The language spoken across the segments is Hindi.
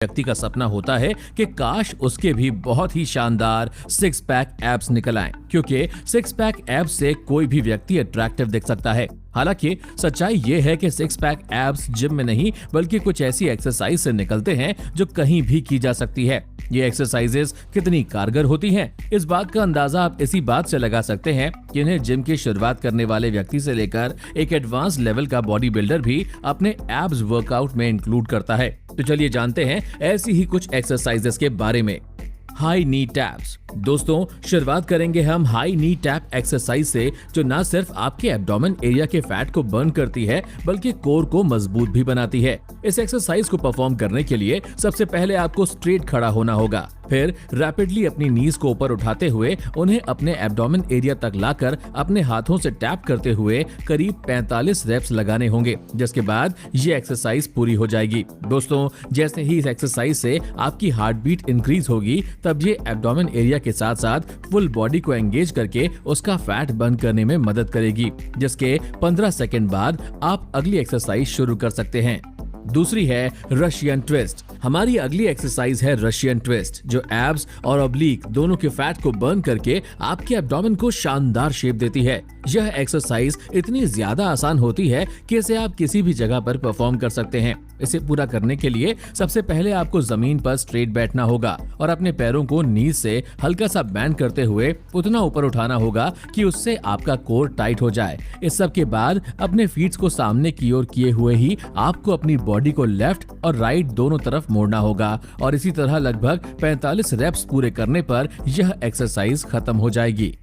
व्यक्ति का सपना होता है कि काश उसके भी बहुत ही शानदार सिक्स पैक एब्स निकल आएं, क्योंकि सिक्स पैक एब्स से कोई भी व्यक्ति अट्रैक्टिव दिख सकता है। हालांकि सच्चाई ये है कि सिक्स पैक एब्स जिम में नहीं बल्कि कुछ ऐसी एक्सरसाइज से निकलते हैं जो कहीं भी की जा सकती है। ये एक्सरसाइजेस कितनी कारगर होती हैं, इस बात का अंदाजा आप इसी बात से लगा सकते हैं कि इन्हें जिम की शुरुआत करने वाले व्यक्ति से लेकर एक एडवांस लेवल का बॉडी बिल्डर भी अपने एब्स वर्कआउट में इंक्लूड करता है। तो चलिए जानते हैं ऐसी ही कुछ एक्सरसाइजेस के बारे में। हाई नी टैप्स। दोस्तों, शुरुआत करेंगे हम हाई नी टैप एक्सरसाइज से, जो न सिर्फ आपके एब्डोमेन एरिया के फैट को बर्न करती है बल्कि कोर को मजबूत भी बनाती है। इस एक्सरसाइज को परफॉर्म करने के लिए सबसे पहले आपको स्ट्रेट खड़ा होना होगा, फिर रैपिडली अपनी नीज को ऊपर उठाते हुए उन्हें अपने एब्डोमेन एरिया तक लाकर अपने हाथों से टैप करते हुए करीब 45 रेप्स लगाने होंगे, जिसके बाद ये एक्सरसाइज पूरी हो जाएगी। दोस्तों, जैसे ही इस एक्सरसाइज से आपकी हार्ट बीट इंक्रीज होगी, तब ये एब्डोमेन एरिया के साथ साथ फुल बॉडी को एंगेज करके उसका फैट बर्न करने में मदद करेगी, जिसके 15 सेकंड बाद आप अगली एक्सरसाइज शुरू कर सकते हैं। दूसरी है रशियन ट्विस्ट। हमारी अगली एक्सरसाइज है रशियन ट्विस्ट, जो एब्स और ऑब्लिक दोनों के फैट को बर्न करके आपके एब्डोमेन को शानदार शेप देती है। यह एक्सरसाइज इतनी ज्यादा आसान होती है कि इसे आप किसी भी जगह पर परफॉर्म कर सकते हैं। इसे पूरा करने के लिए सबसे पहले आपको जमीन पर स्ट्रेट बैठना होगा और अपने पैरों को नीज से हल्का सा बैंड करते हुए उतना ऊपर उठाना होगा कि उससे आपका कोर टाइट हो जाए। इस सब के बाद अपने फीट्स को सामने की ओर किए हुए ही आपको अपनी बॉडी को लेफ्ट और राइट दोनों तरफ मोड़ना होगा और इसी तरह लगभग 45 रेप्स पूरे करने पर यह एक्सरसाइज खत्म हो जाएगी।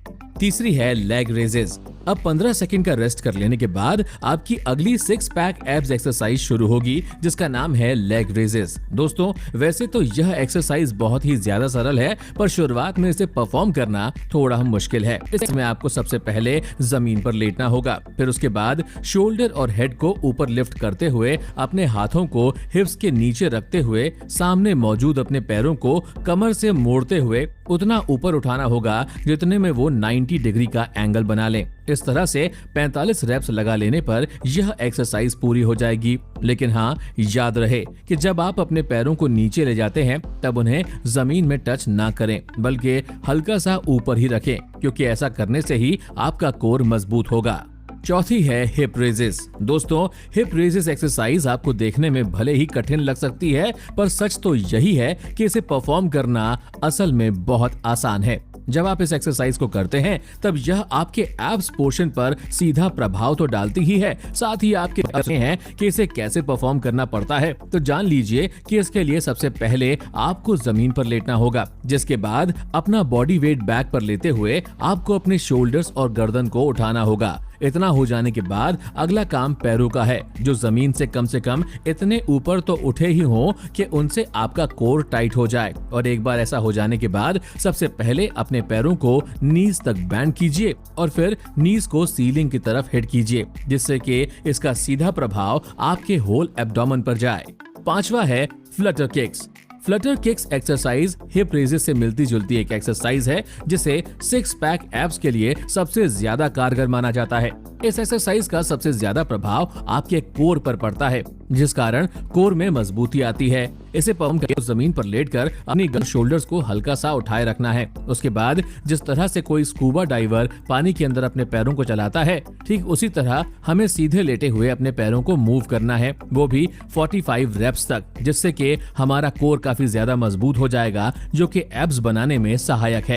तीसरी है लेग रेजेस। अब 15 सेकंड का रेस्ट कर लेने के बाद आपकी अगली सिक्स पैक एब्स एक्सरसाइज शुरू होगी, जिसका नाम है लेग रेजेस। दोस्तों, वैसे तो यह एक्सरसाइज बहुत ही ज्यादा सरल है, पर शुरुआत में इसे परफॉर्म करना थोड़ा मुश्किल है। इसमें आपको सबसे पहले जमीन पर लेटना होगा, फिर उसके बाद शोल्डर और हेड को ऊपर लिफ्ट करते हुए अपने हाथों को हिप्स के नीचे रखते हुए सामने मौजूद अपने पैरों को कमर से मोड़ते हुए उतना ऊपर उठाना होगा जितने में वो 90 डिग्री का एंगल बना लें। इस तरह से 45 रेप्स लगा लेने पर यह एक्सरसाइज पूरी हो जाएगी। लेकिन हाँ, याद रहे कि जब आप अपने पैरों को नीचे ले जाते हैं तब उन्हें जमीन में टच ना करें, बल्कि हल्का सा ऊपर ही रखें, क्योंकि ऐसा करने से ही आपका कोर मजबूत होगा। चौथी है हिप रेजेस। दोस्तों, हिप रेजेस एक्सरसाइज आपको देखने में भले ही कठिन लग सकती है, पर सच तो यही है कि इसे परफॉर्म करना असल में बहुत आसान है। जब आप इस एक्सरसाइज को करते हैं तब यह आपके एब्स पोर्शन पर सीधा प्रभाव तो डालती ही है, साथ ही आपके हैं कि इसे कैसे परफॉर्म करना पड़ता है। तो जान लीजिए कि इसके लिए सबसे पहले आपको जमीन पर लेटना होगा, जिसके बाद अपना बॉडी वेट बैक पर लेते हुए आपको अपने शोल्डर्स और गर्दन को उठाना होगा। इतना हो जाने के बाद अगला काम पैरों का है, जो जमीन से कम इतने ऊपर तो उठे ही हों कि उनसे आपका कोर टाइट हो जाए। और एक बार ऐसा हो जाने के बाद सबसे पहले अपने पैरों को नीज तक बैंड कीजिए और फिर नीज को सीलिंग की तरफ हिट कीजिए, जिससे कि इसका सीधा प्रभाव आपके होल एब्डोमेन पर जाए। पांचवा है Flutter kicks. Flutter kicks exercise hip raises से मिलती जुलती एक एक्सरसाइज है, जिसे सिक्स पैक एब्स के लिए सबसे ज्यादा कारगर माना जाता है। इस एक्सरसाइज का सबसे ज्यादा प्रभाव आपके कोर पर पड़ता है, जिस कारण कोर में मजबूती आती है। इसे परफॉर्म करके जमीन पर लेटकर अपनी शोल्डर्स को हल्का सा उठाए रखना है। उसके बाद जिस तरह से कोई स्कूबा डाइवर पानी के अंदर अपने पैरों को चलाता है, ठीक उसी तरह हमें सीधे लेटे हुए अपने पैरों को मूव करना है, वो भी 45 रेप्स तक, जिससे कि हमारा कोर काफी ज्यादा मजबूत हो जाएगा, जो कि एब्स बनाने में सहायक है।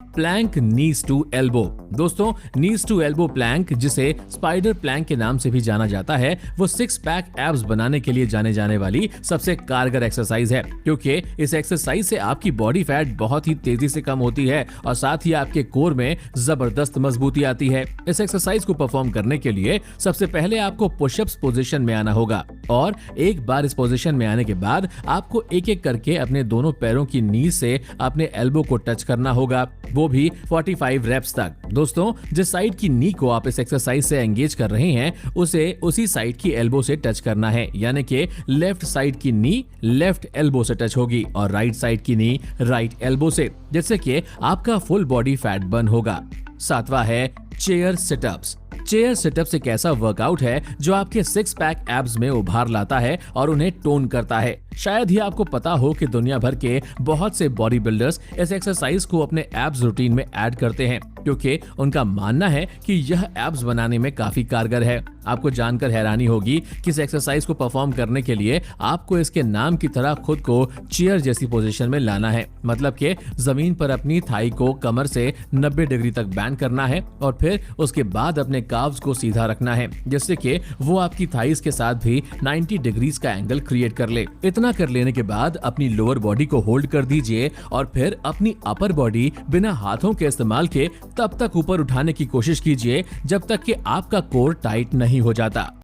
Plank knees to elbow. दोस्तों, नीज टू एल्बो प्लैंक, जिसे स्पाइडर प्लैंक के नाम से भी जाना जाता है, वो सिक्स पैक एब्स बनाने के लिए जाने जाने वाली सबसे कारगर एक्सरसाइज है, क्योंकि इस एक्सरसाइज से आपकी बॉडी फैट बहुत ही तेजी से कम होती है और साथ ही आपके कोर में जबरदस्त मजबूती आती है। इस एक्सरसाइज को परफॉर्म करने के लिए सबसे पहले आपको पुशअप्स पोजीशन में आना होगा और एक बार इस पोजीशन में आने के बाद आपको एक एक करके अपने दोनों पैरों की नीज से अपने एल्बो को टच करना होगा, वो भी 45 रेप्स तक। दोस्तों, जिस साइड की नी को आप इस एक्सरसाइज से एंगेज कर रहे हैं, उसे उसी साइड की एल्बो से टच करना है, यानी कि लेफ्ट साइड की नी लेफ्ट एल्बो से टच होगी और राइट साइड की नी राइट एल्बो से, जिससे कि आपका फुल बॉडी फैट बर्न होगा। सातवां है चेयर सिटअप्स। चेयर सिटअप्स एक ऐसा वर्कआउट है जो आपके सिक्स पैक एब्स में उभार लाता है और उन्हें टोन करता है। शायद ही आपको पता हो कि दुनिया भर के बहुत से बॉडी बिल्डर्स इस एक्सरसाइज को अपने एब्स रूटीन में ऐड करते हैं क्योंकि उनका मानना है कि यह एब्स बनाने में काफी कारगर है। आपको जानकर हैरानी होगी कि इस एक्सरसाइज को परफॉर्म करने के लिए आपको इसके नाम की तरह खुद को चेयर जैसी पोजीशन में लाना है, मतलब कि जमीन पर अपनी थाई को कमर से 90 डिग्री तक बैंड करना है और फिर उसके बाद अपने काव्स को सीधा रखना है जिससे कि वो आपकी थाइस के साथ भी 90 डिग्रीज का एंगल क्रिएट कर ले। इतना कर लेने के बाद अपनी लोअर बॉडी को होल्ड कर दीजिए और फिर अपनी अपर बॉडी बिना हाथों के इस्तेमाल के तब तक ऊपर उठाने की कोशिश कीजिए जब तक कि आपका कोर टाइट नहीं हो जाता।